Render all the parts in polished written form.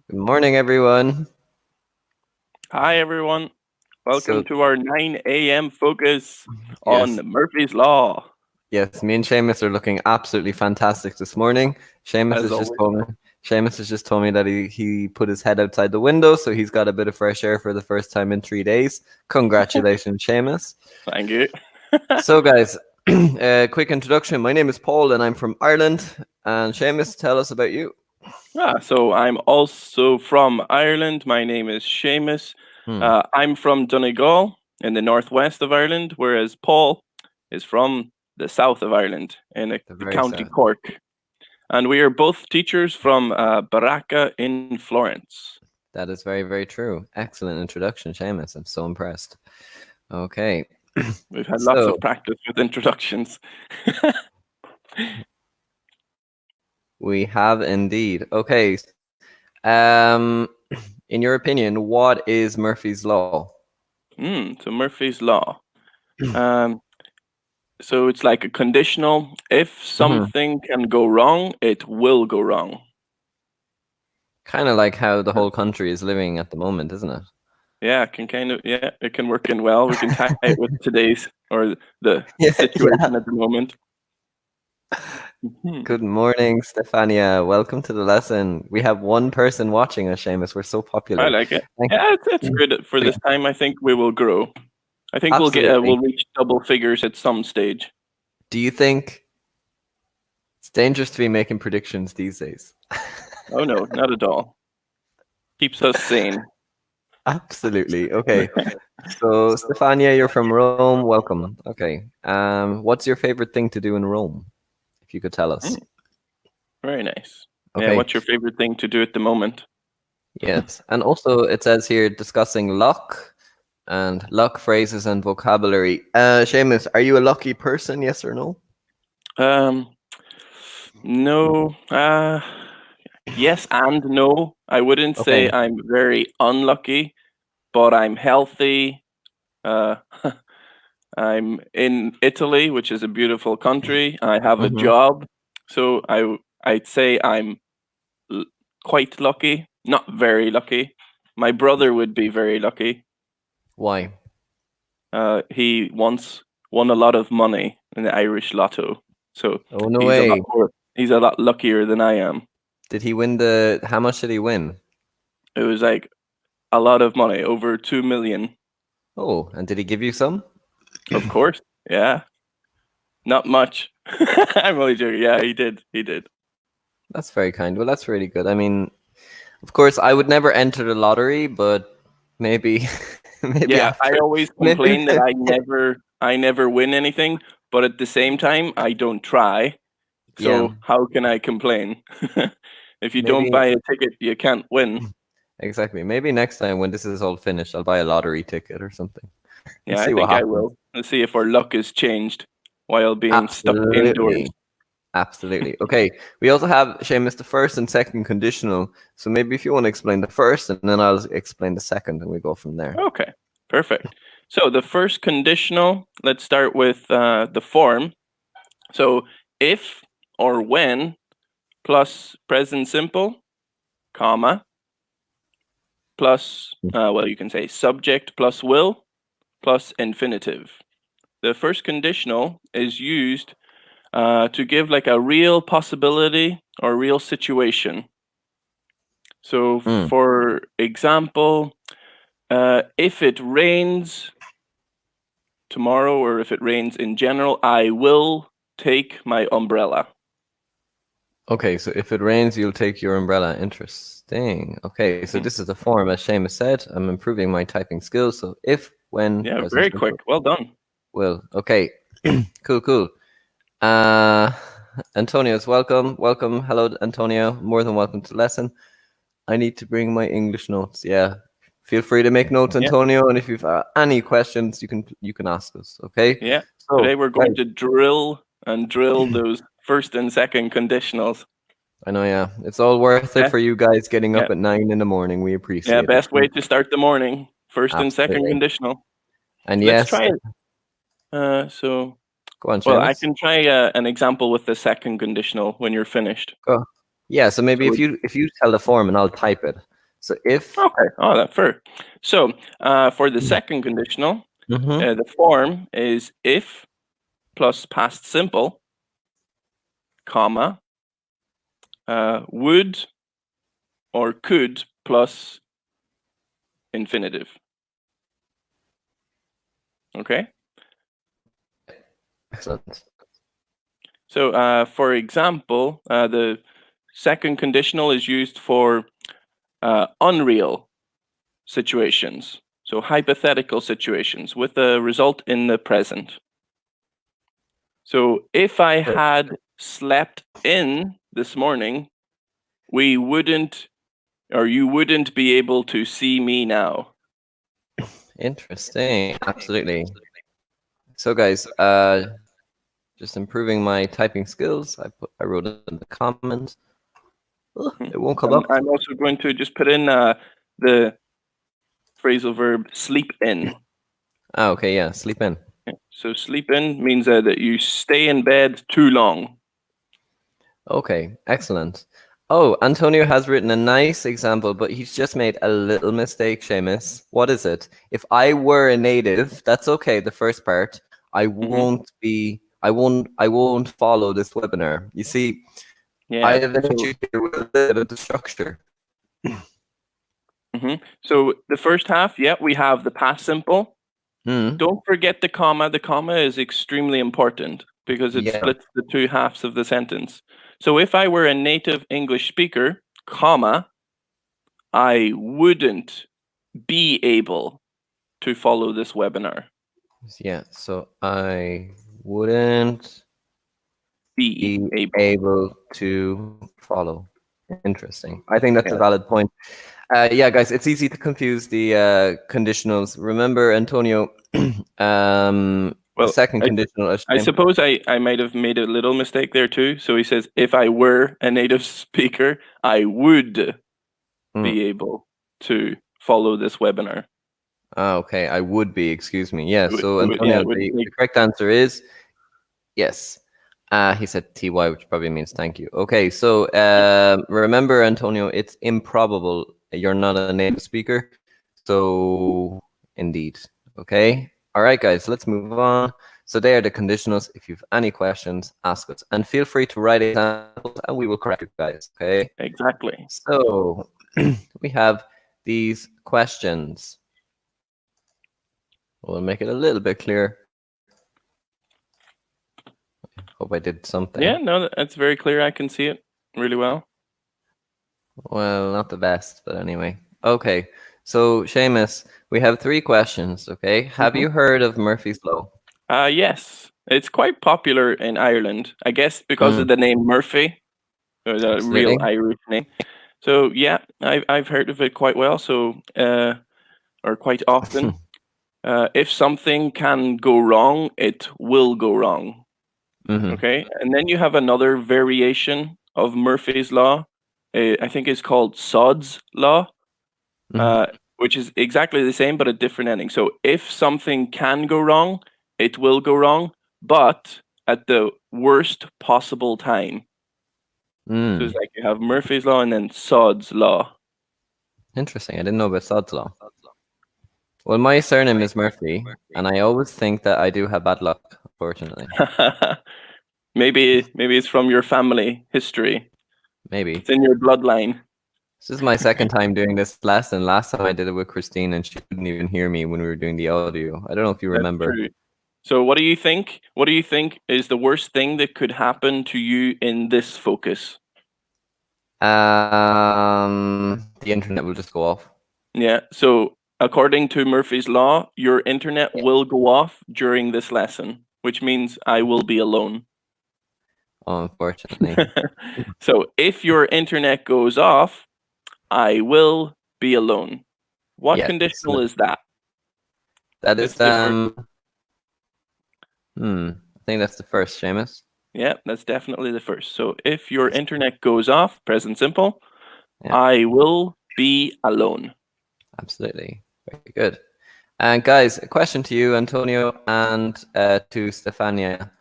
Good morning, everyone. Hi, everyone. Welcome So, to our 9 a.m. focus on yes, Murphy's Law, yes, me and Seamus are looking absolutely fantastic this morning. Seamus as has just always. told me. Seamus has just told me that he put his head outside the window, so he's got a bit of fresh air for the first time in 3 days. Congratulations, Seamus. Thank you. So, guys, quick introduction. My name is Paul, and I'm from Ireland. And Seamus, tell us about you. So I'm also from Ireland. My name is Seamus. Hmm, I'm from Donegal in the northwest of Ireland, whereas Paul is from the south of Ireland in the the very county south. Cork. And we are both teachers from Baracca in Florence. That is very, very true. Excellent introduction, Seamus. I'm so impressed. Okay, We've had lots so of practice with introductions. we have indeed. Okay. Um, in your opinion, what is Murphy's Law? So Murphy's Law. Um, So it's like a conditional. If Mhm. something can go wrong, it will go wrong. Kind of like how the whole country is living at the moment, isn't it? Yeah, it can it can work in well. We can tie it with today's or the Yeah, yeah. situation at the moment. Mhm. Good morning, Stefania. Welcome to the lesson. We have one person watching us, Seamus. We're so I popular. like it. Thank Yeah, it's good for you. this time. I think we will grow. I think Absolutely. we'll reach double figures at some stage. Do you think it's dangerous to be making predictions these days? Oh no, not at all. Keeps us sane. Absolutely. Okay. So, Stefania, you're from Rome. Welcome. Okay. What's your favorite thing to do in Rome? If you could tell us. Mm, very nice. Yeah, Okay. what's your favorite thing to do at the moment? Yes. And also, it says here discussing luck and luck phrases and vocabulary. Seamus, are you a lucky person? Yes or no? Um, no. Yes and no. I wouldn't say Okay. I'm very unlucky, but I'm healthy. Uh, I'm in Italy, which is a beautiful country. I have a Mm-hmm. job, so I'd say I'm l- quite lucky. Not very lucky. My brother would be very lucky. Why? He once won a lot of money in the Irish Lotto, so Oh, no he's a lot way. more. He's a lot luckier than I am. Did he win the? How much did he win? It was like a lot of money, over 2 million. Oh, and did he give you some? Of course, yeah, not much. I'm only joking. Yeah, he did. He did. That's very kind. Well, that's really good. I mean, of course, I would never enter the lottery, but maybe, maybe Yeah, I after, always maybe. complain that I never win anything, but at the same time, I don't try. Yeah, So how can I complain? If you don't maybe buy a ticket, you can't win. exactly. Maybe next time when this is all finished, I'll buy a lottery ticket or something and Yeah, I see what think I happens. will. Let's see if our luck has changed while being stuck indoors. Absolutely. Absolutely. Okay. We also have Seamus the first and second conditional. So maybe if you want to explain the first and then I'll explain the second and we go from there. Okay, perfect. So the first conditional, let's start with the form. So if or when plus present simple, comma, plus, well, you can say subject plus will plus infinitive. The first conditional is used to give like a real possibility or real situation. So, Mm. for example, if it rains tomorrow or if it rains in general, I will take my umbrella. Okay, so if it rains, you'll take your umbrella. Interesting. Okay, so Mhm. this is the form, as Seamus said. I'm improving my typing skills. So if, when, Yeah, present very quick. simple, Well done. will. Okay, cool, cool. Uh, Antonio's welcome. Welcome. Hello, Antonio. More than welcome to the lesson. I need to bring my English notes. Yeah. Feel free to make notes, Yeah, Antonio, and if you've any questions, you can ask us. Okay. yeah. So, Today we're going guys, to drill and drill those first and second conditionals. I know, yeah, it's all worth it Yeah, for you guys getting up yeah, at 9 in the morning. We yeah. appreciate it. Best way to start the morning. First and second Absolutely. conditional. And Let's yes, try it. So, go on, well, I Seamus. can try an example with the second conditional when you're finished. Go. Yeah, so maybe So if you tell the form and I'll type it. So if okay, that's fair. So for the second conditional, mm-hmm. the form is if plus past simple, comma, would or could plus infinitive. Okay. Excellent. So for example, the second conditional is used for unreal situations. So hypothetical situations with a result in the present. So if I Good. had slept in this morning, we wouldn't, or you wouldn't be able to see me now. Interesting. Absolutely. So guys, just improving my typing skills. I wrote it in the comments. Ugh, it won't come And up. I'm also going to just put in the phrasal verb sleep in. Ah, okay, yeah, sleep in. So sleep in means that you stay in bed too long. Okay, excellent. Oh, Antonio has written a nice example, but he's just made a little mistake, Seamus. What is it? If I were a native, that's okay, the first part. Hmm. I won't follow this webinar. You see, I Yeah. have an So issue here with a little bit of the structure. so the first half, yeah, we have the past simple. Hmm. Don't forget the comma. The comma is extremely important because it Yeah. splits the two halves of the sentence. So if I were a native English speaker, comma, I wouldn't be able to follow this webinar. Yeah. So I wouldn't Be be able. able to follow. Interesting. I think that's a Yeah. valid point. Yeah, guys, it's easy to confuse the conditionals. Remember, Antonio, the Well, second conditional is I suppose I might have made a little mistake there too. So he says, if I were a native speaker, I would mm, be able to follow this webinar. okay, I would be, excuse me. Yeah, so Yeah, Antonio, it would the make. correct answer is yes. He said TY, which probably means thank you. Okay, so remember, Antonio, it's improbable you're not a native speaker. So, indeed. Okay. All right, guys, let's move on. So, they are the conditionals. If you have any questions, ask us. And feel free to write examples and we will correct you guys. Okay. Exactly. So, we have these questions. We'll make it a little bit clearer. Hope I did something. Yeah, no, that's very clear. I can see it really well. Well, not the best, but anyway. Okay, so Seamus, we have three questions. Okay, have Hmm. you heard of Murphy's Law? Yes, it's quite popular in Ireland, I guess, because of Mm, the name Murphy, or the real absolutely. Irish name. So yeah, I've heard of it quite well. So or quite often, if something can go wrong, it will go wrong. Mm-hmm. Okay, and then you have another variation of Murphy's law. I think it's called Sod's law, Mm-hmm. which is exactly the same but a different ending. So if something can go wrong, it will go wrong, but at the worst possible time. So it's Mm. like you have Murphy's law and then Sod's law. Interesting. I didn't know about Sod's Law. Well, my surname is Murphy, and I always think that I do have bad luck, unfortunately. Maybe it's from your family history. Maybe. It's in your bloodline. This is my second time doing this lesson. Last time I did it with Christine, and she couldn't even hear me when we were doing the audio. I don't know if you That's remember. true. So what do you think? What do you think is the worst thing that could happen to you in this focus? The internet will just go off. Yeah. So according to Murphy's law, your internet Yeah. will go off during this lesson, which means I will be alone. Oh, unfortunately. So if your internet goes off, I will be alone. What Yeah. conditional So is that? that It's is the first. I think that's the first, Seamus. Yeah, that's definitely the first. So if your internet goes off, present simple, Yeah, I will be alone. absolutely. Very good. And guys, a question to you, Antonio, and to Stefania.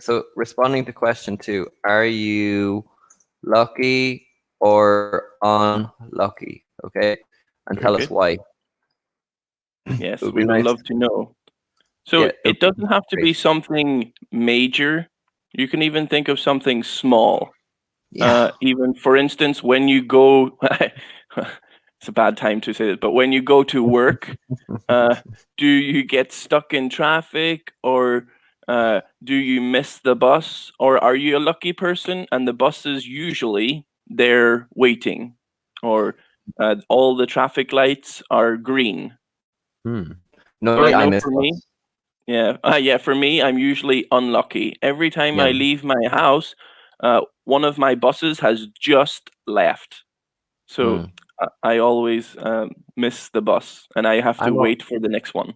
So responding to question two, are you lucky or unlucky? Okay, and Very tell us good. why. It Yes, would be we would nice. love to know. So Yeah, it it would be doesn't have to great. be something major. You can even think of something small. Yeah. Even for instance, when you go, it's a bad time to say this, but when you go to work, uh, do you get stuck in traffic, or do you miss the bus, or are you a lucky person and the bus is usually there waiting, or all the traffic lights are green? Hmm. So I Normally, I know miss for me, bus. yeah, for me, I'm usually unlucky. Every time Yeah. I leave my house, one of my buses has just left. So Hmm. I always miss the bus and I have to I'm al- wait for the next one.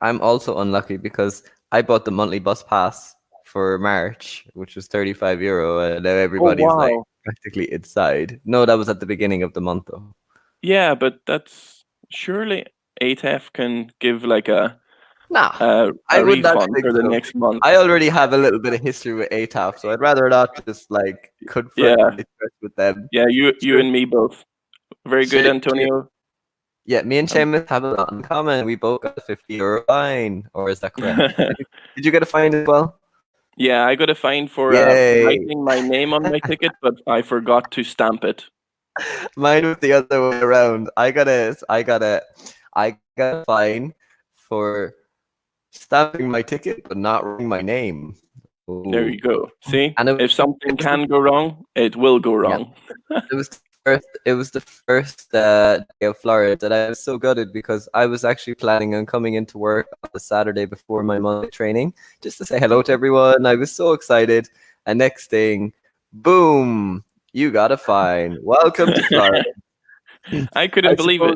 I'm also unlucky because I bought the monthly bus pass for March, which was €35, and now Oh, everybody's like wow. practically inside. No, that was at the beginning of the month, though. Yeah, but that's surely ATF can give like Nah, a, I a wouldn't refund actually think for the so. next month. I already have a little bit of history with ATAF, so I'd rather not just like confront Yeah, it with them. yeah, you Sure, and me both. Very good, sure, sure. Antonio. Yeah, me and Um, Seamus have a lot in common. We both got a €50 fine, or is that correct? Did you get a fine as well? yeah, I got a fine for Yay! writing my name on my ticket, but I forgot to stamp it. Mine was the other way around. I got a fine for stamping my ticket but not writing my name. There Ooh. you go. See, And if it something was the can go wrong, it will go yeah. wrong. It was the first day of Florida that I was so gutted because I was actually planning on coming into work on the Saturday before my Monday training just to say hello to everyone. I was so excited. And next thing, boom, you got a fine. Welcome to Florida. I I couldn't believe suppose it.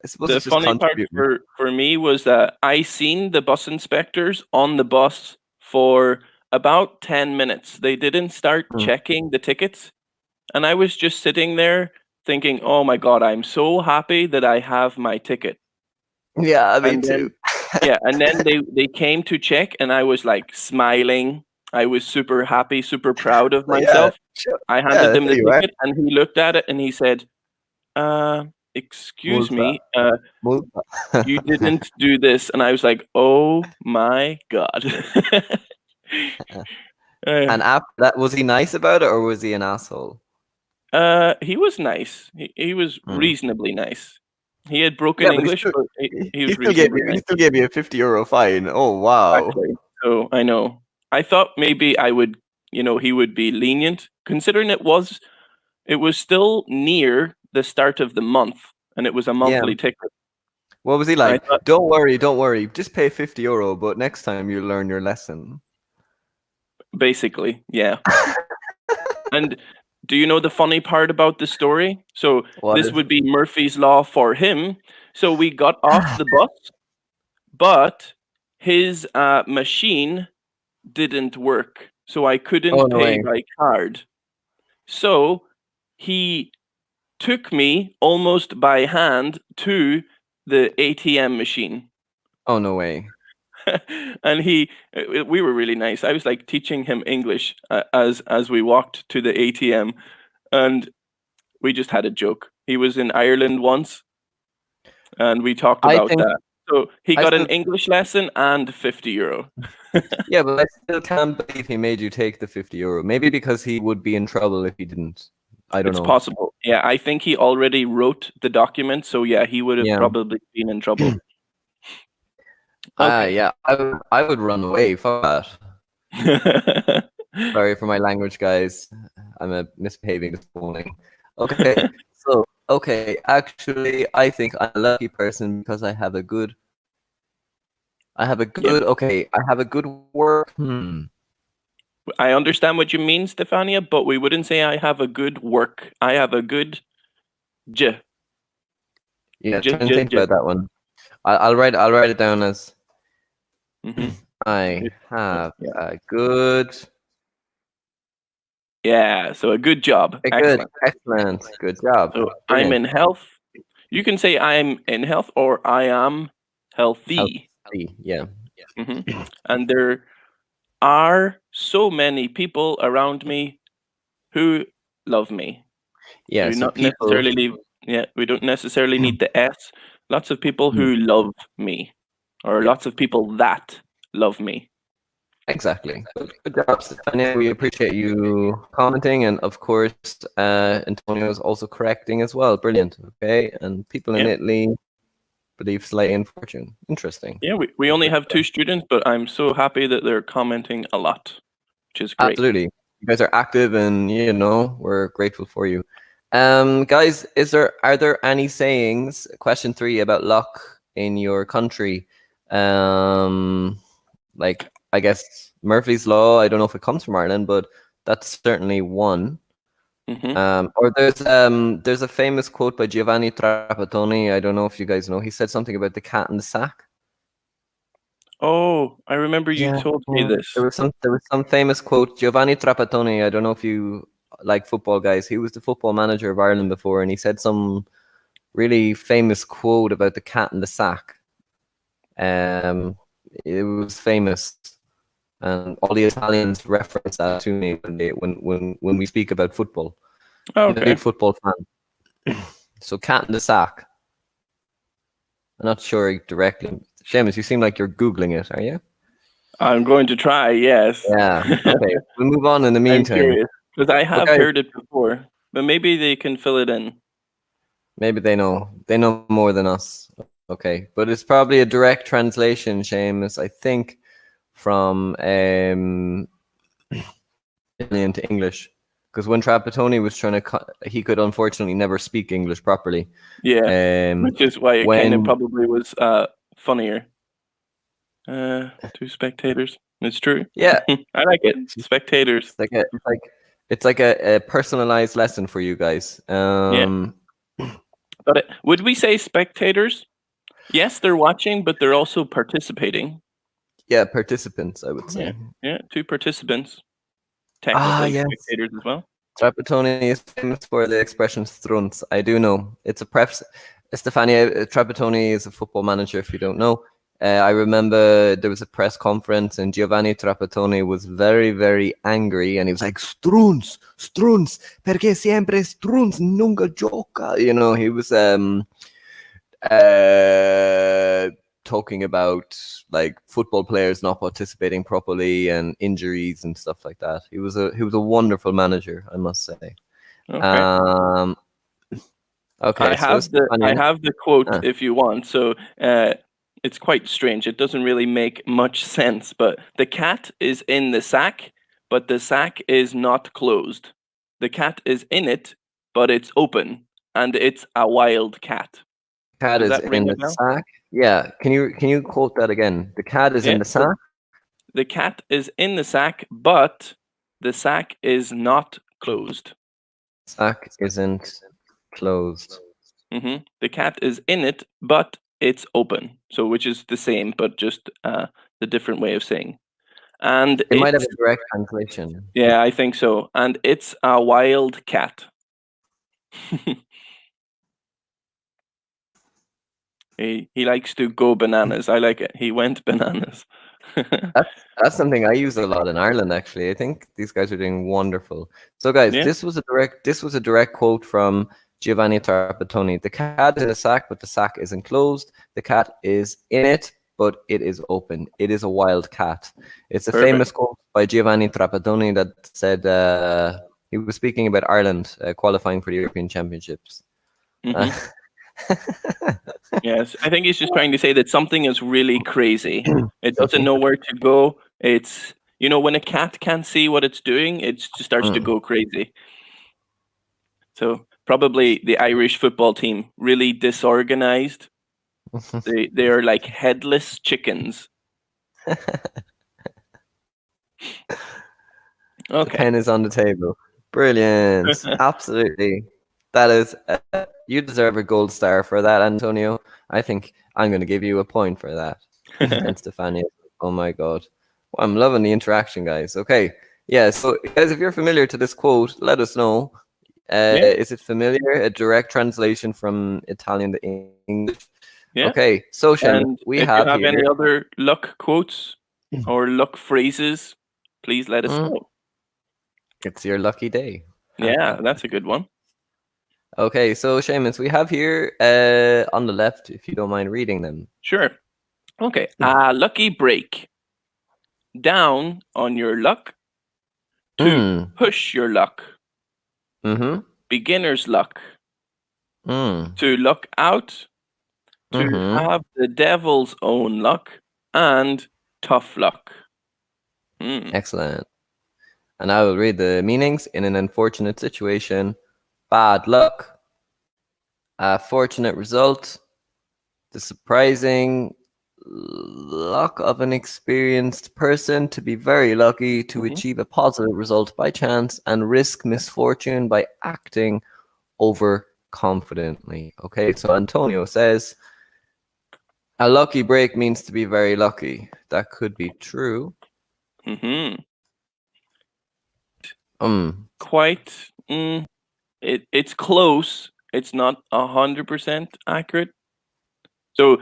I suppose The it's just funny part contributing. for me was that I seen the bus inspectors on the bus for about 10 minutes. They didn't start Mm. checking the tickets, and I was just sitting there thinking, "Oh my god, I'm so happy that I have my ticket." Yeah, me And too. then yeah, and then they came to check and I was like smiling. I was super happy, super proud of Yeah, myself. sure. I handed Yeah, them there the you are. ticket and he looked at it and he said, excuse Multa. me, Multa. you didn't do this." And I was like, "Oh my god." Uh, And after that, was he nice about it or was he an asshole? he was nice. He was Mm. reasonably nice. He had broken Yeah, but English, but he he was still gave reasonably you he nice. still gave you a €50 fine. Oh wow. Exactly. So I know. I thought maybe I would, he would be lenient, considering it was still near the start of the month, and it was a Yeah. monthly ticket. What was he I like? thought Don't worry. Just pay €50, but next time you learn your lesson. basically, yeah. And do you know the funny part about the story? So What this is would be Murphy's Law for him. So we got off the bus, but his machine didn't work. So I Oh couldn't no pay way. by card. So he took me almost by hand to the ATM machine. Oh no way. And we were really nice. I was like teaching him English as we walked to the ATM, and we just had a joke. He was in Ireland once, and we talked I about think that. So he I got an still English lesson and €50. yeah, but I still can't believe he made you take the €50. Maybe because he would be in trouble if he didn't. I don't It's know. possible. Yeah, I think he already wrote the document, so yeah, he would have Yeah. probably been in trouble. Okay. Yeah. I would run away. Fuck that. Sorry for my language, guys. I'm misbehaving this morning. Okay. So okay, actually, I think I'm a lucky person because Yeah, I have a good work. I understand what you mean, Stefania, but we wouldn't say I have a good work. I have a good j Yeah, j try and j think j. about that one. I'll write it down as Mhm. I It- have Yeah. a good Yeah. So a good job. Excellent. excellent, good job. So I'm Brilliant. in health. You can say I'm in health or I am healthy. Healthy. Yeah. hmm And there are so many people around me who love me. Yeah, Do so not people. necessarily leave. Yeah, we don't necessarily need the S. Lots of people who love me, or Yeah, lots of people that love me. exactly. Good job, Stefania. We appreciate you commenting, and of course, Antonio is also correcting as well. Brilliant. Okay, and people in Yeah, Italy believe slightly in fortune. Interesting. yeah. We only have 2 students, but I'm so happy that they're commenting a lot, which is great. Absolutely. You guys are active, and we're grateful for you. Guys, are there any sayings, question 3, about luck in your country? Like, I guess Murphy's Law, I don't know if it comes from Ireland, but that's certainly one. hmm Or there's a famous quote by Giovanni Trapattoni. I don't know if you guys know. He said something about the cat in the sack. Oh, I remember you Yeah, told me yeah. this. There was some famous quote. Giovanni Trapattoni. I don't know if you like football, guys. He was the football manager of Ireland before, and he said some really famous quote about the cat in the sack. Um, it was famous, and all the Italians reference that to me when we speak about football. Oh, I'm a big okay, football fan. So, cat in the sack. I'm not sure directly. Seamus, you seem like you're googling it. Are you? I'm going to try. Yes, Yeah. Okay. We'll move on in the I'm meantime. curious because I But have guys, heard it before, but maybe they can fill it in. maybe they know. They know more than us. Okay. But it's probably a direct translation, Seamus, I think, from Italian to English. Because when Trapattoni was trying to, he could unfortunately never speak English properly. Yeah, Um, which is why it kind of when probably was funnier. 2 spectators. It's true. yeah, I like it. Spectators. it's like a personalized lesson for you guys. Yeah. But would we say spectators? Yes, they're watching, but they're also participating. Yeah, participants, I would Yeah. say. Yeah. 2 participants. Ah, Technically yes. spectators as well. Trapattoni is famous for the expression strunz. I do know. It's a pref. Stefania Trapattoni is a football manager, if you don't know. I remember there was a press conference and Giovanni Trapattoni was very, very angry and he was like, Strunz, Strunz, perché sempre Strunz, nunca gioca. He was uh, talking about like football players not participating properly and injuries and stuff like that. He was a wonderful manager, I must say. Okay. Um, okay, so I Stefania, have the quote uh, if you want. So it's quite strange. It doesn't really make much sense. But the cat is in the sack, but the sack is not closed. The cat is in it, but it's open, and it's a wild cat. cat Does is that ring in a the bell? sack. Yeah, can you quote that again? The cat is in Yeah. the So sack. the cat is in the sack, but the sack is not closed. Sack isn't closed. The cat is in it, but it's open. So, which is the same, but just the different way of saying. And It might have it's, a direct translation. yeah, I think so. And it's a wild cat. He likes to go bananas. I like it. He went bananas. That's something I use a lot in Ireland. Actually, I think these guys are doing wonderful. So, guys, Yeah, this was a direct quote from Giovanni Trapattoni. The cat is in a sack, but the sack isn't closed. The cat is in it, but it is open. It is a wild cat. It's a perfect. famous quote by Giovanni Trapattoni that said he was speaking about Ireland qualifying for the European Championships. Uh, hmm Yes, I think he's just trying to say that something is really crazy. It doesn't know where to go. It's, when a cat can't see what it's doing, it just starts to go crazy. So probably the Irish football team really disorganized. They are like headless chickens. The Okay. pen is on the table. Brilliant. Absolutely. That is, you deserve a gold star for that, Antonio. I think I'm going to give you a point for that. And Stefania, oh my God. Well, I'm loving the interaction, guys. Okay. Yeah. So, guys, if you're familiar to this quote, let us know. Yeah. Is it familiar? A direct translation from Italian to English. Yeah. Okay, so Seamus, And we if you have have here. any other luck quotes or luck phrases, please let us Mm, know. it's your lucky day. Ha, Yeah, ha. that's a good one. Okay, so Seamus, we have here on the left, if you don't mind reading them. Sure. Okay. Lucky break. Down on your luck to Mm. push your luck. Mm-hmm. Beginner's luck. Mm. To luck out. To Mm-hmm. have the devil's own luck. And tough luck. Mm. Excellent. And I will read the meanings. In an unfortunate situation, bad luck, a fortunate result, the surprising luck of an experienced person to be very lucky to Mhm. achieve a positive result by chance and risk misfortune by acting over confidently. Okay, so Antonio says a lucky break means to be very lucky. That could be true. Mhm. Um, Quite. It's close. It's not 100% accurate. So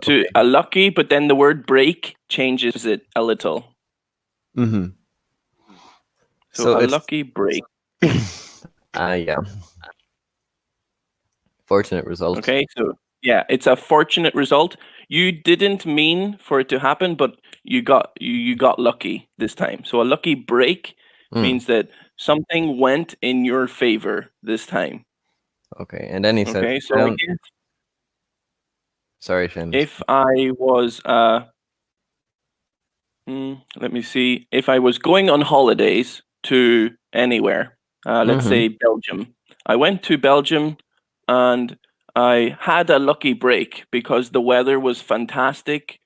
to okay. a lucky, but then the word break changes it a little. Mm-hmm. So So a it's lucky break. yeah, fortunate result. Okay, so yeah, it's a fortunate result. You didn't mean for it to happen, but you got lucky this time. So a lucky break Mm, means that something went in your favor this time. okay, and then he says Okay, so I down. guess Sorry, Seamus. if I was let me see. If I was going on holidays to anywhere, let's Mm-hmm. say Belgium, I went to Belgium and I had a lucky break because the weather was fantastic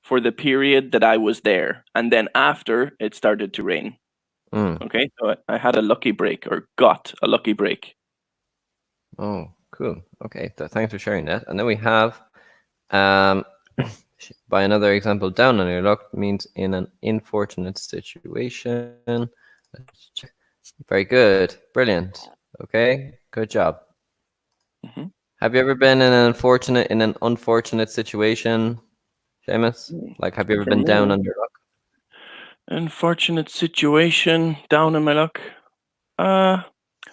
for the period that I was there. And then after, it started to rain. Mm. Okay, so I had a lucky break or got a lucky break. Oh, cool. Okay, thanks for sharing that. And then we have, um, by another example, down on your luck means in an unfortunate situation. Let's check. Very good. Brilliant. Okay, good job. Mhm. Have you ever been in an unfortunate situation, Seamus? Like, have you ever For been down me, on your luck? unfortunate situation, down in my luck. Uh,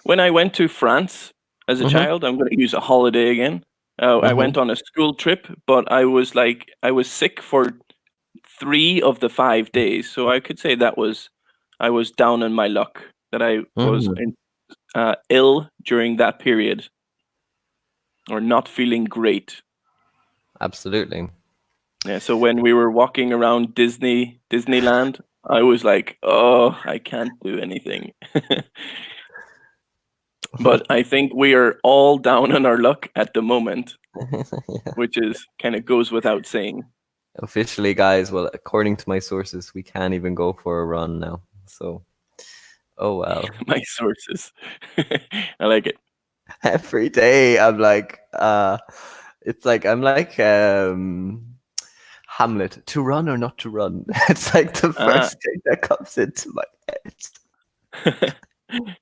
when I went to France as a Mm-hmm. child, I'm going to use a holiday again. I Mm-hmm. went on a school trip, but I was sick for 3 of the 5 days, so I could say that was I was down on my luck that I was Mm-hmm. ill during that period or not feeling great. Absolutely. Yeah, so when we were walking around Disneyland, I was like, "Oh, I can't do anything." But I think we are all down on our luck at the moment, Yeah. which is kind of goes without saying. Officially, guys, well, according to my sources, we can't even go for a run now. So, oh well. My sources. I like it. Every day I'm like, it's like I'm like Hamlet, to run or not to run. It's like the Ah. first thing that comes into my head.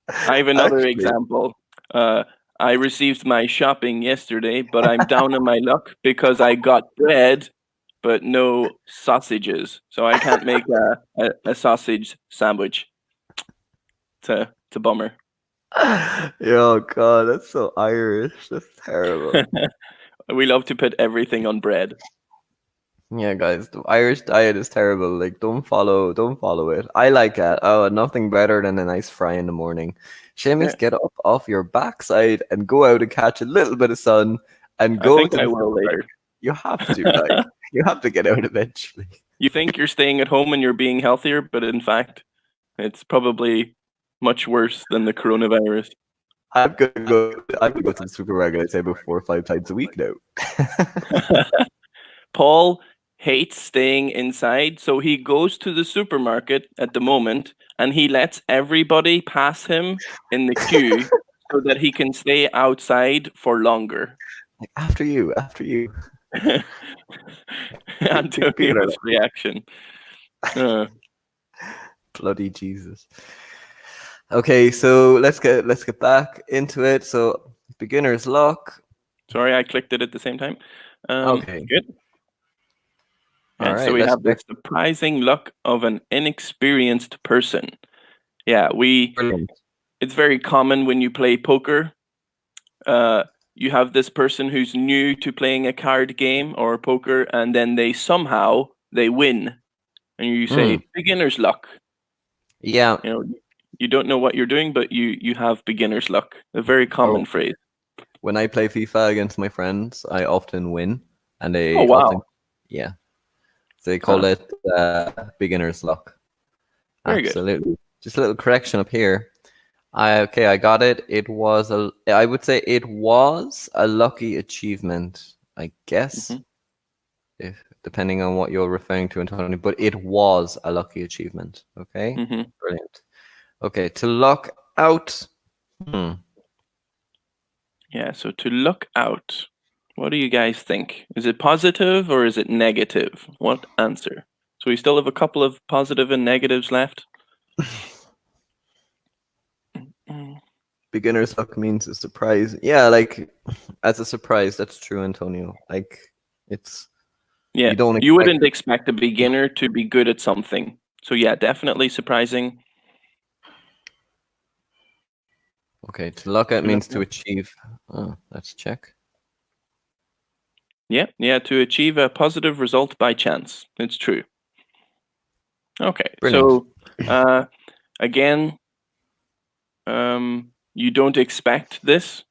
I have another Actually, example. Uh, I received my shopping yesterday, but I'm down on my luck because I got bread, but no sausages. So I can't make a sausage sandwich. It's a bummer. oh god, that's so Irish. That's terrible. We love to put everything on bread. Yeah, guys, the Irish diet is terrible. Like, don't follow it. I like it. Oh, nothing better than a nice fry in the morning. Yeah, Seamus, get up off your backside and go out and catch a little bit of sun and I go think to I the will supermarket. later. You have to, like, you have to get out eventually. You think you're staying at home and you're being healthier, but in fact, it's probably much worse than the coronavirus. I'm gonna go to the supermarket, I'd say about 4 or 5 times a week now. Paul hates staying inside, so he goes to the supermarket at the moment and he lets everybody pass him in the queue so that he can stay outside for longer. Like, after you. People are Antonio's reaction. Uh, bloody Jesus. Okay, so let's get back into it. So beginner's luck. sorry, I clicked it at the same time. Okay. Good. All Yeah, so right. we Let's have the check. surprising luck of an inexperienced person. Yeah, Brilliant. it's very common when you play poker. Uh, you have this person who's new to playing a card game or poker, and then they win, and you Mm. say beginner's luck. Yeah. You know, you don't know what you're doing, but you have beginner's luck. A very Or common phrase. when I play FIFA against my friends, I often win, and Oh they often, wow, yeah, they call ah, it beginner's luck. very good. Absolutely. Just a little correction up here. Okay, I got it. I would say it was a lucky achievement, I guess, Hmm. if depending on what you're referring to, Antonio, but it was a lucky achievement. Okay, Hmm. brilliant. Okay, to luck out. Hmm. Yeah. So to luck out, what do you guys think? Is it positive or is it negative? What answer? So we still have a couple of positive and negatives left. Mm. Beginner's luck means a surprise. Yeah, like as a surprise, that's true, Antonio. Like it's Yeah, you don't you expect wouldn't it. expect a beginner to be good at something. So yeah, definitely surprising. Okay, to luck out To luck means to out. achieve. Oh, let's check. Yeah, yeah, to achieve a positive result by chance. It's true. Okay, Brilliant. so uh, again, you don't expect this.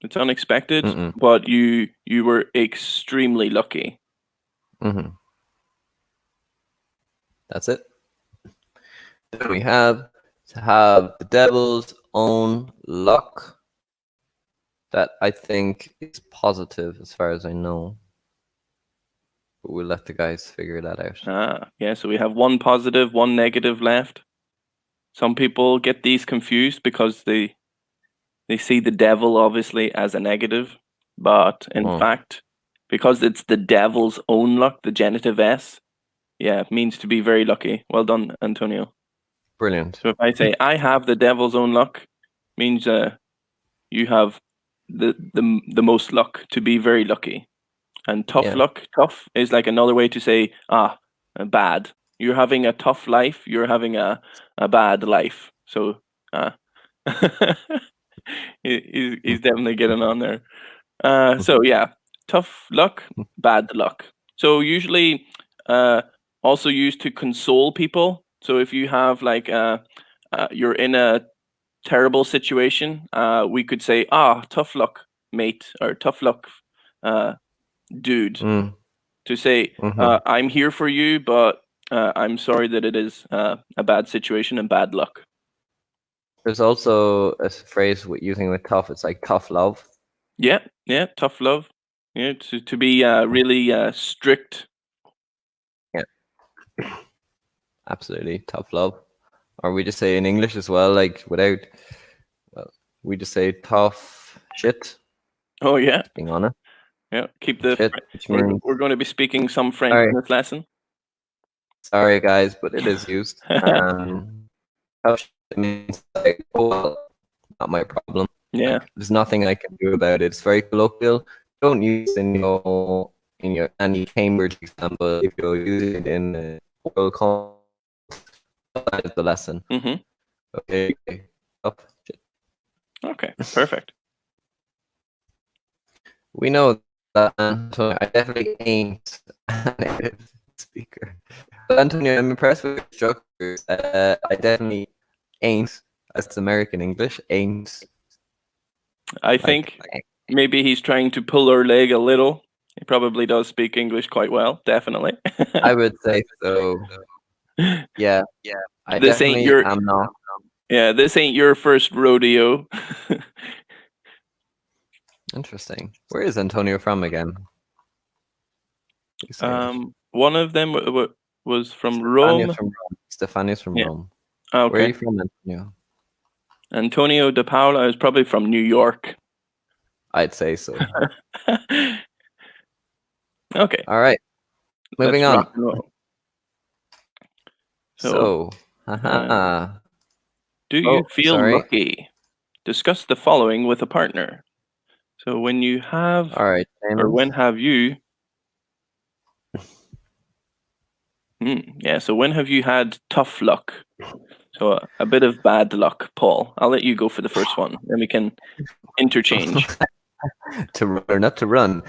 It's unexpected, Mm-mm. but you were extremely lucky. Mm-hmm. That's it. Then we have to have the devil's own luck. That I think is positive as far as I know. But we'll let the guys figure that out. Yeah, so we have one positive, one negative left. Some people get these confused because they see the devil obviously as a negative, but in Oh, fact, because it's the devil's own luck, the genitive S, yeah, it means to be very lucky. Well done, Antonio. brilliant. So if I say I have the devil's own luck, means you have the most luck to be very lucky. And tough Yeah. luck, tough is like another way to say bad. You're having a tough life. You're having a bad life. So uh, he's definitely getting on there. So yeah, tough luck, bad luck. So usually, uh, also used to console people. So if you have like you're in a terrible situation, we could say, tough luck, mate, or tough luck, uh, dude, Mm, to say, hmm. I'm here for you, but I'm sorry that it is a bad situation and bad luck. There's also a phrase with using with tough. It's like tough love. Yeah, yeah, tough love. Yeah, to be really strict. Yeah, absolutely tough love. Or we just say in English as well, like without. Well, we just say tough shit. Oh yeah, Being honest, yeah. Keep shit, which we're means we're going to be speaking some French sorry, in this lesson. sorry guys, but it is used. Tough shit means like, oh well, not my problem. Yeah. Like there's nothing I can do about it. It's very colloquial. Don't use it in your any Cambridge example. If you use it in a oral that is the lesson. Mm-hmm. Okay. Tough shit. Okay. Perfect. We know that Antonio. I definitely ain't a native speaker. But Antonio, I'm impressed with your structures. I definitely ain't. That's American English. Ain't I like think maybe he's trying to pull our leg a little. He probably does speak English quite well. Definitely. I would say so. Yeah, I This ain't definitely your am not. yeah. This ain't your first rodeo. Interesting. Where is Antonio from again? You say it. One of them was from Stefania's Rome. from Rome. Stefania's from Yeah. Rome. Where are Okay. you from, Antonio? Antonio de Paula is probably from New York. I'd say so. Okay. All right, moving Let's on. rock and roll. So, So, uh, haha. do you Oh, feel sorry. lucky? Discuss the following with a partner. So when you have, All right, or James. when have you Yeah. So when have you had tough luck? So a bit of bad luck, Paul. I'll let you go for the first one, then we can interchange. To run or not to run.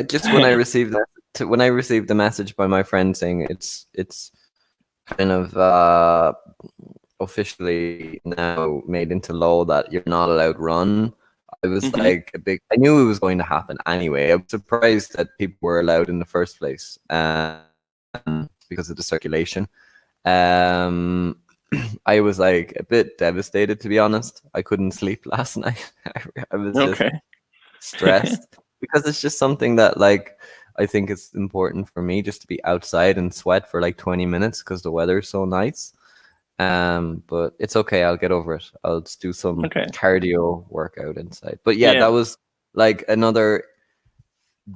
Just when I received that, when I received the message by my friend saying it's kind of officially now made into law that you're not allowed to run. I was Hmm. like I knew it was going to happen anyway. I was surprised that people were allowed in the first place, because of the circulation. Um, I was like a bit devastated, to be honest. I couldn't sleep last night. I was just Okay. stressed because it's just something that like I think it's important for me just to be outside and sweat for like 20 minutes because the weather's so nice. But it's okay. I'll get over it. I'll just do some Okay. cardio workout inside. But yeah, Yeah. that was like another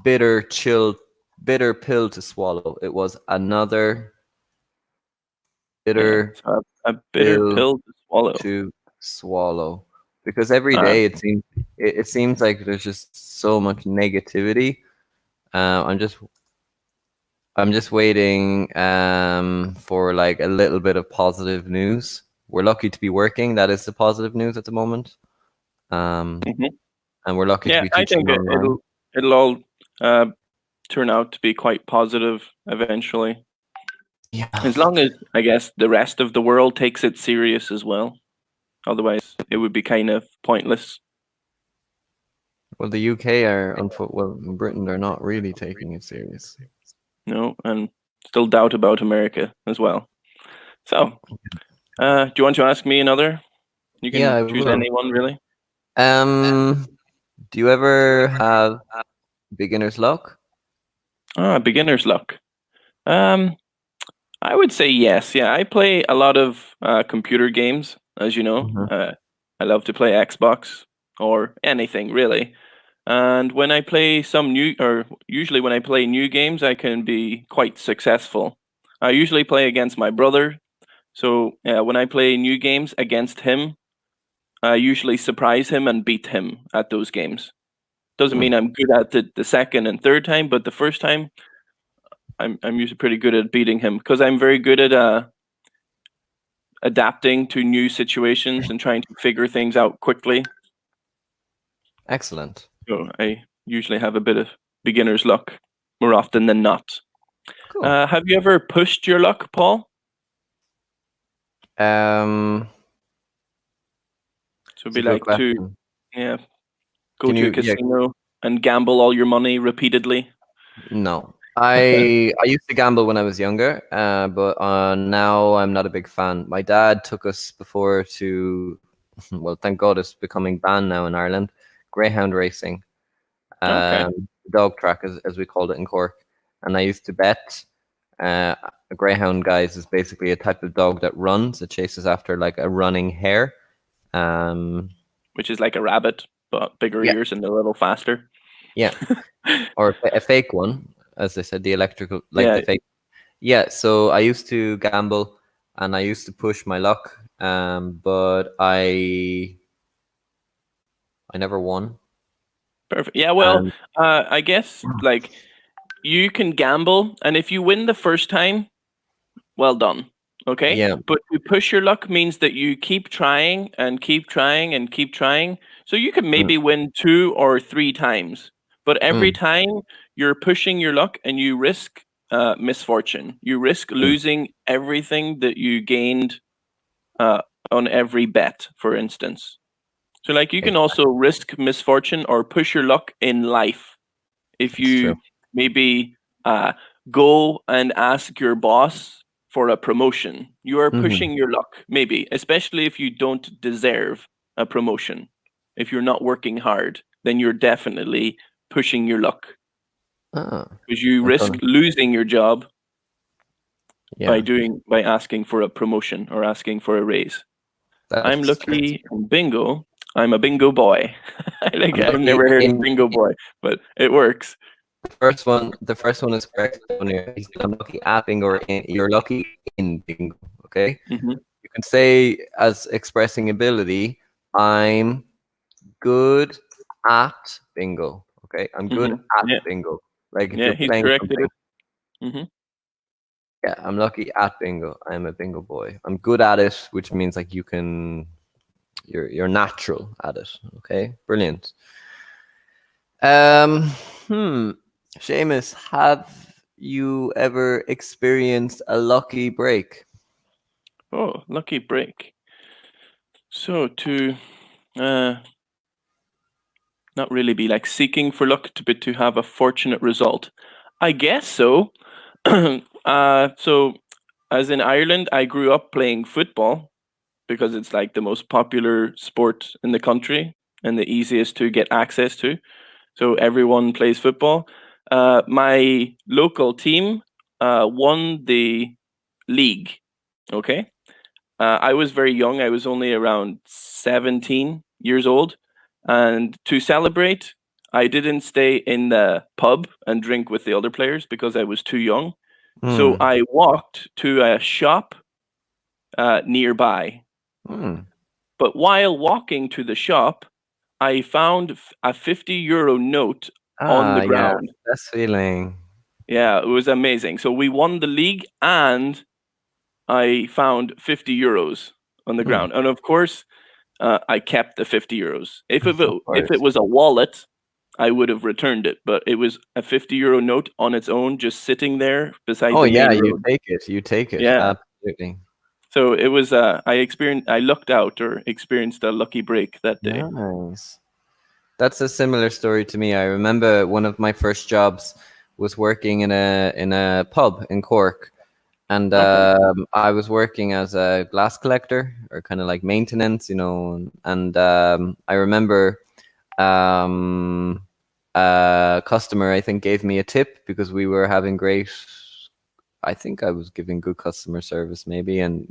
bitter, chill, bitter pill to swallow. It was another Yeah. bitter So a bitter pill pill to swallow. to swallow because every Uh, day it seems like there's just so much negativity. Uh, I'm just I'm just waiting for like a little bit of positive news. We're lucky to be working. That is the positive news at the moment. Um, mhm. and we're lucky to Yeah, be I teaching think online. it'll all uh, turn out to be quite positive eventually, Yeah. as long as I guess the rest of the world takes it serious as well. Otherwise, it would be kind of pointless. Well, the UK are well, in Britain they're not really taking it serious. No, and still doubt about America as well. So, do you want to ask me another? You Yeah, can I choose will. anyone, really. Um, do you ever have beginner's luck? Beginner's luck. Um, I would say yes. Yeah, I play a lot of computer games, as you know. Hmm. I love to play Xbox or anything really. And when I play some new, or usually when I play new games, I can be quite successful. I usually play against my brother. So when I play new games against him, I usually surprise him and beat him at those games. Doesn't Hmm. mean I'm good at the second and third time, but the first time I'm usually pretty good at beating him because I'm very good at adapting to new situations and trying to figure things out quickly. Excellent. So I usually have a bit of beginner's luck more often than not. Cool. Have you ever pushed your luck, Paul? Um, So it'd it's be a good like to, question. yeah, go Can to a you? Yeah. casino and gamble all your money repeatedly. No. I used to gamble when I was younger, but now I'm not a big fan. My dad took us before to, well, thank God it's becoming banned now in Ireland, greyhound racing, Okay, dog track as we called it in Cork. And I used to bet. A greyhound, guys, is basically a type of dog that runs. It chases after like a running hare. Um, which is like a rabbit, but bigger yeah, ears and a little faster. yeah, or a fake one, as I said, the electrical, like the Yeah, fake. Yeah, so I used to gamble and I used to push my luck, but I never won. perfect. Yeah, well, And I guess like you can gamble, and if you win the first time, well done. Okay. yeah, But to push your luck means that you keep trying and keep trying and keep trying. So you can mm, maybe win 2 or 3 times, but every mm, time you're pushing your luck and you risk misfortune. You risk mm, losing everything that you gained uh, on every bet, for instance. So, like, you can exactly, also risk misfortune or push your luck in life if that's true. you maybe uh, go and ask your boss for a promotion. You are Hmm. pushing your luck, maybe, especially if you don't deserve a promotion. If you're not working hard, then you're definitely pushing your luck Ah, because you risk Anton, losing your job yeah, by asking for a promotion or asking for a raise. I'm that's lucky in bingo. I'm a bingo boy. Like I'm I've lucky never heard of in bingo boy, but it works. the first one is correct, Antonio. He said I'm lucky at bingo or you're lucky in bingo. Okay, Hmm. you can say as expressing ability, I'm good at bingo. Okay, I'm good Hmm. at Yeah, bingo. Like if yeah, you're he's playing corrected something, it. Hmm. Yeah, I'm lucky at bingo. I'm a bingo boy. I'm good at it, which means like you're natural at it. Okay, brilliant. Um, hmm. Seamus, have you ever experienced a lucky break? Oh, lucky break. So to uh, not really be like seeking for luck, but to have a fortunate result. I guess so. So, as in Ireland, I grew up playing football because it's like the most popular sport in the country and the easiest to get access to. So everyone plays football. My local team won the league. Okay, I was very young. I was only around 17 years old. And to celebrate, I didn't stay in the pub and drink with the other players because I was too young. So Hmm. I walked to a shop nearby. Hmm. But while walking to the shop, I found a 50 euro note on the Ah, yeah, ground. best feeling. Yeah, it was amazing. So we won the league and I found 50 euros on the Hmm. ground. And of course, I kept the 50 euros. Of If it course. was a wallet, I would have returned it, but it was a 50 euro note on its own, just sitting there beside Oh the yeah, main you road. take it. You take it. Yeah. Absolutely. So it was, I lucked out or experienced a lucky break that day. Nice. That's a similar story to me. I remember one of my first jobs was working in a pub in Cork, and Okay. I was working as a glass collector or kind of like maintenance, And I remember um, a customer I think gave me a tip because we were having great. I think I was giving good customer service, maybe, and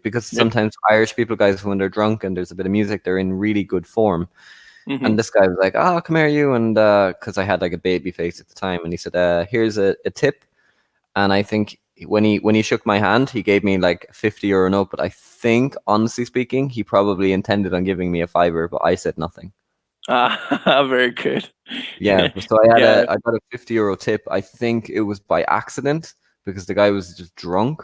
because Yep. sometimes Irish people, guys, when they're drunk and there's a bit of music, they're in really good form. Hmm. And this guy was like, "Oh, come here, you," and because I had like a baby face at the time, and he said, "Here's a tip." And I think when he shook my hand, he gave me like a 50 euro note. But I think, honestly speaking, he probably intended on giving me a fiver, but I said nothing. Ah, very good. Yeah, so I had Yeah. I got a 50 euro tip. I think it was by accident because the guy was just drunk.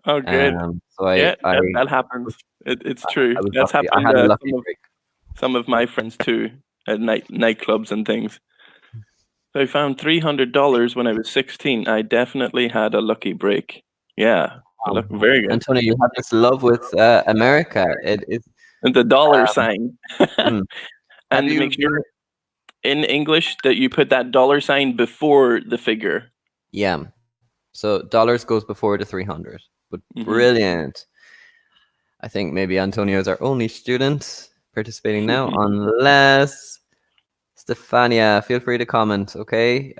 Oh, good. So Yeah, that happens. It's true. I was That's lucky. I happened had a some lucky of break. my friends too at nightclubs and things. So I found $300 when I was 16. I definitely had a lucky break. Yeah, look, very good. Antonio, you have this love with America. It is. And the dollar Um, sign. hmm. Have And you make sure been? in English that you put that dollar sign before the figure. Yeah. So dollars goes before the 300. But Hmm. brilliant. I think maybe Antonio is our only student participating now, unless Stefania, feel free to comment, okay?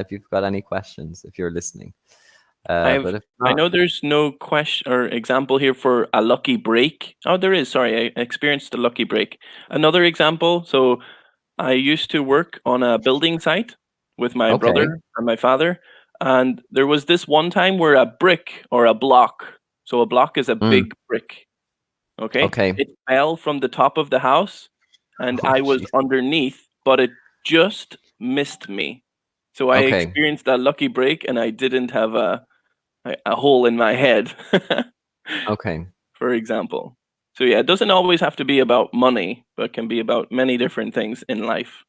If you've got any questions, if you're listening. I've But if I not, know there's no question or example here for a lucky break. Oh, there is. Sorry, I experienced a lucky break. Another example. So I used to work on a building site with my okay. brother and my father, and there was this one time where a brick or a block. So a block is a Mm, big brick. Okay, okay. it fell from the top of the house, and Oh, I was jeez. underneath, but it just missed me. So I Okay. experienced a lucky break, and I didn't have a hole in my head, Okay. for example. So yeah, it doesn't always have to be about money, but can be about many different things in life.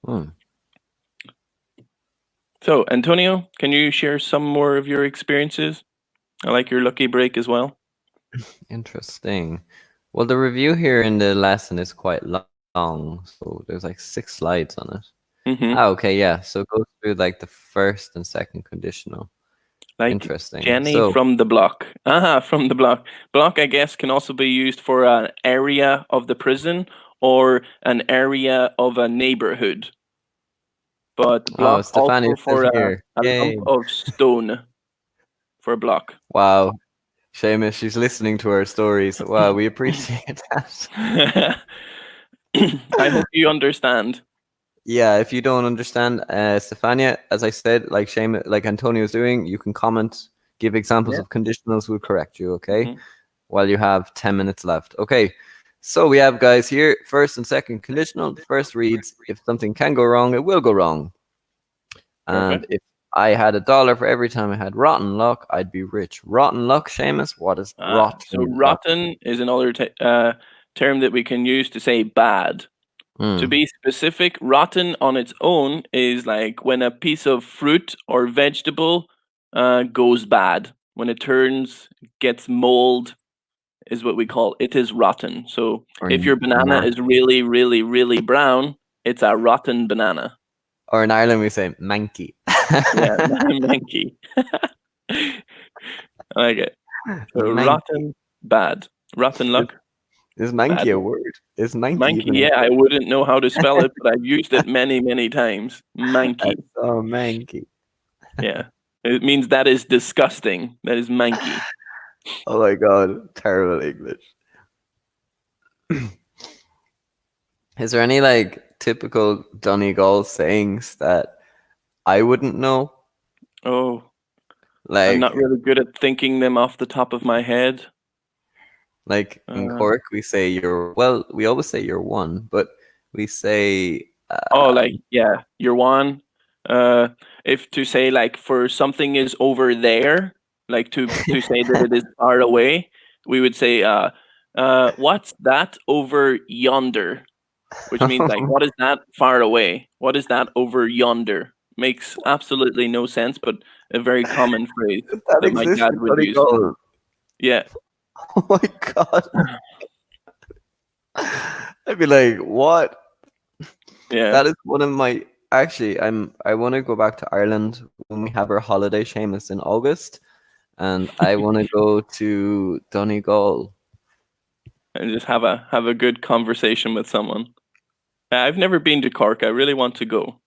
Hmm. So, Antonio, can you share some more of your experiences? I like your lucky break as well. Interesting. Well, the review here in the lesson is quite long, so there's like 6 slides on it. Ah, Hmm. okay, yeah. So it goes through like the first and second conditional. Like Interesting. Jenny So, from the block. Aha, from the block. Block, I guess, can also be used for an area of the prison or an area of a neighborhood. But oh, block Stefania also said for here. a lump Yay. of stone for block. Wow. Seamus, she's listening to our stories. Wow, we appreciate that. I hope you understand. Yeah, if you don't understand, Stefania, as I said, like Seamus, like Antonio's doing, you can comment, give examples Yeah. of conditionals, we'll correct you, okay? Hmm. While you have 10 minutes left. Okay, so we have, guys, here first and second conditional. The first reads, if something can go wrong, it will go wrong. And Perfect. I had $1 for every time I had rotten luck, I'd be rich. Rotten luck, Seamus? What is So rotten luck? rotten is another term that we can use to say bad. To Mm. be specific, rotten on its own is like when a piece of fruit or vegetable goes bad. When it gets mold, is what we call it is rotten. So Or if your banana nah. is really, really, really brown, it's a rotten banana. Or in Ireland we say manky. Yeah, manky. I like it. So Manky. rotten, bad. Rotten Is, luck, is bad manky a luck. word? Is manky Manky, even a yeah, I word? wouldn't know how to spell it, but I've used it many, many times. I Manky. saw manky. Yeah. It means that is disgusting. That is manky. Oh my god, terrible English. Is there any like typical Donegal sayings that I wouldn't know? Oh, I'm not Like really good at thinking them off the top of my head. like in Uh, Cork we say you're well, we always say you're one, but we say oh, like, yeah, you're one. Uh, if to say like for something is over there, like to say that it is far away, we would say, what's that over yonder? Which means like, what is that far away? What is that over yonder? Makes absolutely no sense, but a very common phrase that that my exists dad in would use. Donegal. Yeah. Oh my god. I'd be like, what? Yeah. That is one of my actually I wanna go back to Ireland when we have our holiday, Seamus, in August. And I wanna go to Donegal. And just have a good conversation with someone. I've never been to Cork. I really want to go.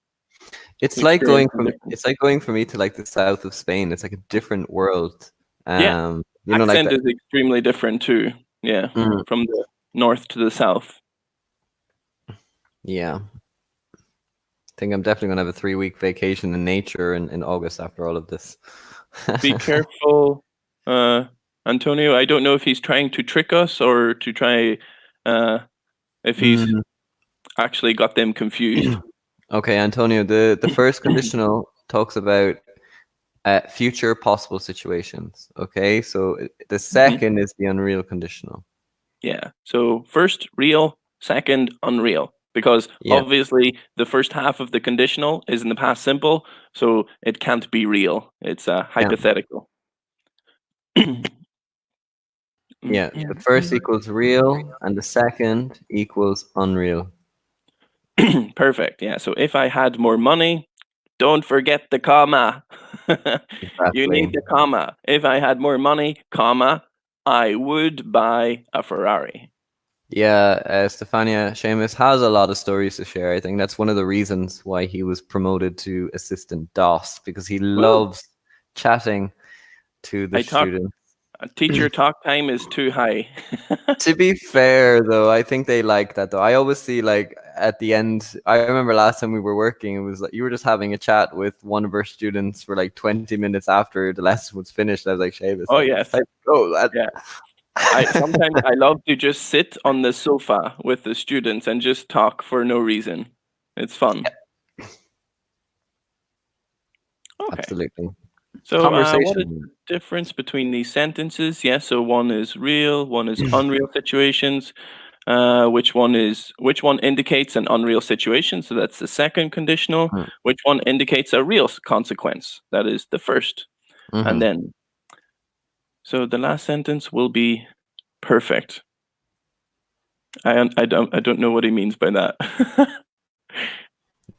Experience the difference. It's like going for me to like the south of Spain. It's like a different world. Yeah. You know, like Accent that. is extremely different too. Yeah. Mm, From the north to the south. yeah. I think I'm definitely gonna have a 3 week vacation in nature in August after all of this. Be careful, Antonio. I don't know if he's trying to trick us or to try if he's Mm. actually got them confused. Okay, Antonio, the first conditional talks about future possible situations. Okay, so the Mhm. second is the unreal conditional. Yeah. So first real, second unreal. Because Yeah, obviously the first half of the conditional is in the past simple, so it can't be real. It's yeah, hypothetical. yeah. The first equals real, and the second equals unreal. Perfect. Yeah. So if I had more money, don't forget the comma. You need Exactly. the comma. If I had more money, comma, I would buy a Ferrari. Yeah, Stefania Seamus has a lot of stories to share. I think that's one of the reasons why he was promoted to assistant DOS because he Woo! loves chatting to the I talk. students. Teacher talk time is too high. To be fair, though, I think they like that. Though I always see like at the end. I remember last time we were working, it was like you were just having a chat with one of our students for like 20 minutes after the lesson was finished. I was like, Seamus, Oh like it's yes. time to go, lad. Yeah. I sometimes I love to just sit on the sofa with the students and just talk for no reason. It's fun. Okay. Absolutely. So, what is Conversation. the difference between these sentences? Yes, so one is real, one is unreal situations. Which one indicates an unreal situation? So that's the second conditional. Which one indicates a real consequence? That is the first. And Mm-hmm. then, so the last sentence will be perfect. I don't know what he means by that.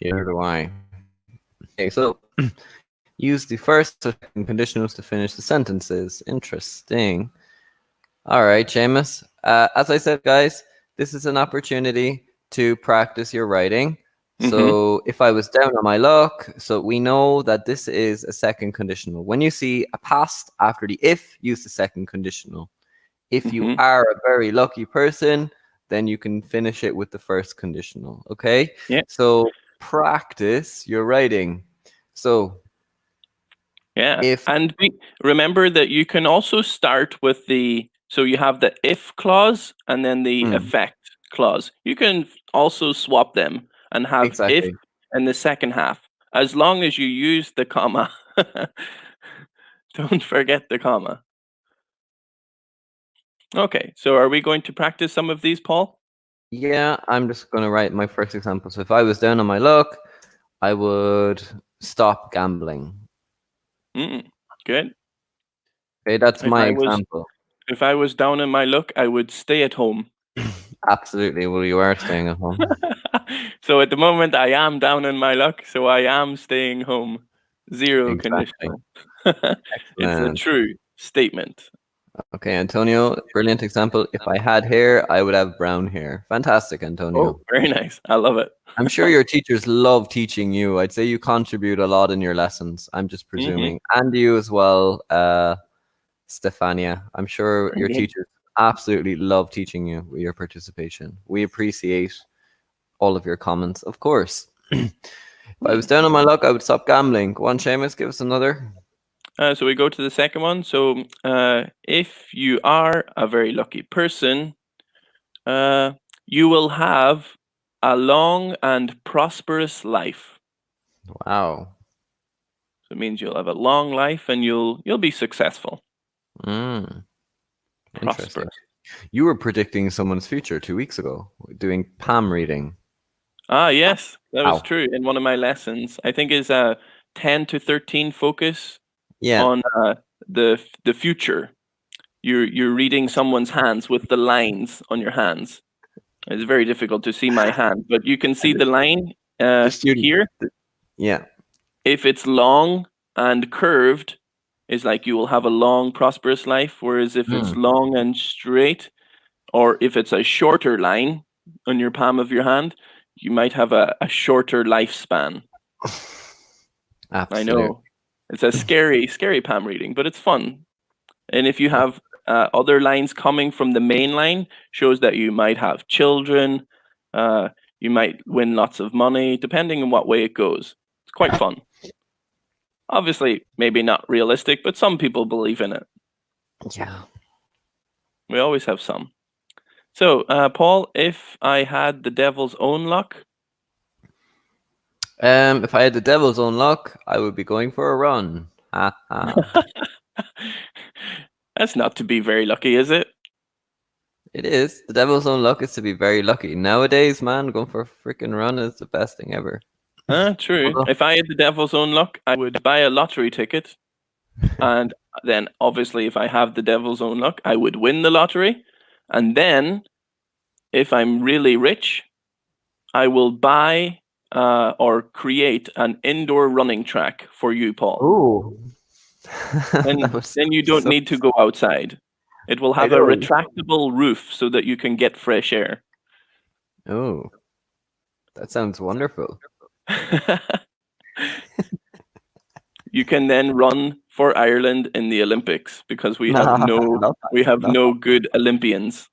Neither do I. Okay, so use the first or second conditionals to finish the sentences. Interesting. All right, Seamus. As I said, guys, this is an opportunity to practice your writing. Hmm. So if I was down on my luck, so we know that this is a second conditional. When you see a past after the if, use the second conditional. If you Hmm. are a very lucky person, then you can finish it with the first conditional. Okay? Yeah. So practice your writing. So Yeah. if And remember that you can also start with so you have the if clause and then the mm, effect clause. You can also swap them and have if exactly. in the second half as long as you use the comma. Don't forget the comma. Okay, so are we going to practice some of these, Paul? Yeah, I'm just going to write my first example. So if I was down on my luck, I would stop gambling. Good. Okay, that's If my I was example. if I was down in my luck, I would stay at home. Absolutely. Well, you are staying at home. So at the moment, I am down in my luck, so I am staying home. Zero Exactly. conditional. It's a Excellent. true statement. Okay, Antonio, brilliant example. If I had hair, I would have brown hair. Fantastic, Oh, Antonio. very nice. I love it. I'm sure your teachers love teaching you. I'd say you contribute a lot in your lessons. I'm just Hmm. presuming. And you as well, Stefania. I'm sure Very your good. teachers absolutely love teaching you with your participation. We appreciate all of your comments, of course. If I was down on my luck, I would stop gambling. Go on, Seamus, give us another. So we go to the second one. So if you are a very lucky person, you will have a long and prosperous life. Wow. So it means you'll have a long life and you'll be successful, Mm, interesting. prosperous. You were predicting someone's future 2 weeks ago, doing palm reading. Ah, yes, that was Wow. true. In one of my lessons, I think is 10 to 13 focus Yeah. on the future. You're reading someone's hands with the lines on your hands. It's very difficult to see my hand, but you can see And the line the student. here. Yeah. If it's long and curved, it's like you will have a long, prosperous life. Whereas if it's Mm. long and straight, or if it's a shorter line on your palm of your hand, you might have a shorter lifespan. I Absolutely. know. It's a scary, scary palm reading, but it's fun. And if you have other lines coming from the main line, shows that you might have children, uh, you might win lots of money, depending on what way it goes. It's quite fun. Obviously, maybe not realistic, but some people believe in it. Yeah. We always have some. So, Paul, if I had the devil's own luck, If I had the devil's own luck, I would be going for a run. Ha ha. that's not to be very lucky, is it? It is. The devil's own luck is to be very lucky. Nowadays, man, going for a freaking run is the best thing ever. True. Although, If I had the devil's own luck, I would buy a lottery ticket. And then, obviously, if I have the devil's own luck, I would win the lottery. And then, if I'm really rich, I will buy or create an indoor running track for you, Paul. ooh, that Then, was then you don't so. need to go outside. It will I have a know. retractable roof so that you can get fresh air. Oh, that sounds wonderful. You can then run for Ireland in the Olympics because we No, have I'm no not. we I'm have not. no good Olympians.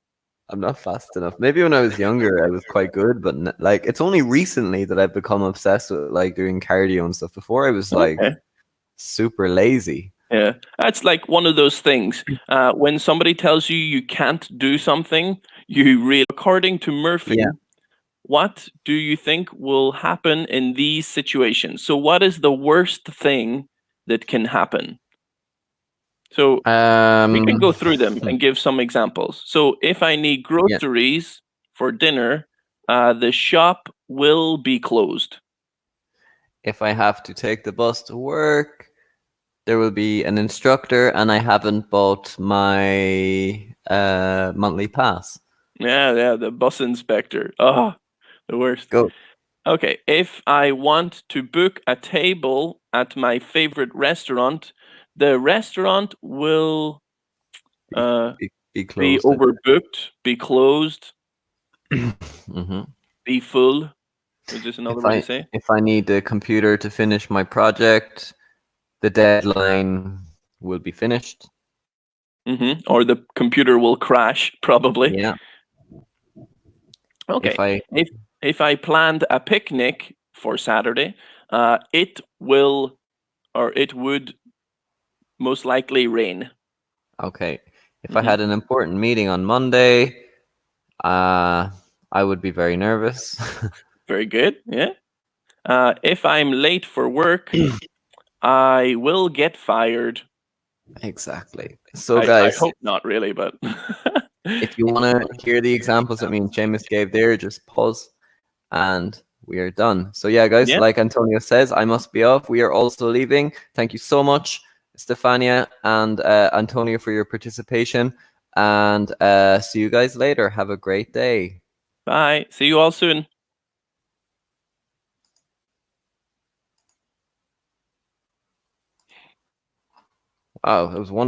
I'm not fast enough. Maybe when I was younger, I was quite good, but like it's only recently that I've become obsessed with like doing cardio and stuff. Before I was like Okay. super lazy. Yeah, that's like one of those things. When somebody tells you you can't do something, you really. According to Yeah. Murphy, what do you think will happen in these situations? So, what is the worst thing that can happen? So, we can Um. go through them and give some examples. So, if I need Yeah. groceries for dinner, the shop will be closed. If I have to take the bus to work, there will be an instructor, and I haven't bought my monthly pass. Yeah, the bus inspector. Oh, the worst. Go. Okay, if I want to book a table at my favorite restaurant, the restaurant will Be uh, be be closed. overbooked, be closed, Hmm. be full. Is this another If way to I say? if I need the computer to finish my project, the deadline will be finished. Or the computer will crash, probably. Yeah. If Okay, I if I planned a picnic for Saturday, it will or it would most likely rain. okay, if I Hmm. had an important meeting on Monday, uh, I would be very nervous. Very good. Yeah. If I'm late for work, I will get fired. Exactly. So, I guys, hope not really, but if you want to hear the examples that me and Seamus gave there, just pause and we are done. So, yeah, guys, yeah, like Antonio says, I must be off. We are also leaving. Thank you so much, Stefania and Antonio, for your participation. And see you guys later. Have a great day. bye. See you all soon. Wow, it was wonderful.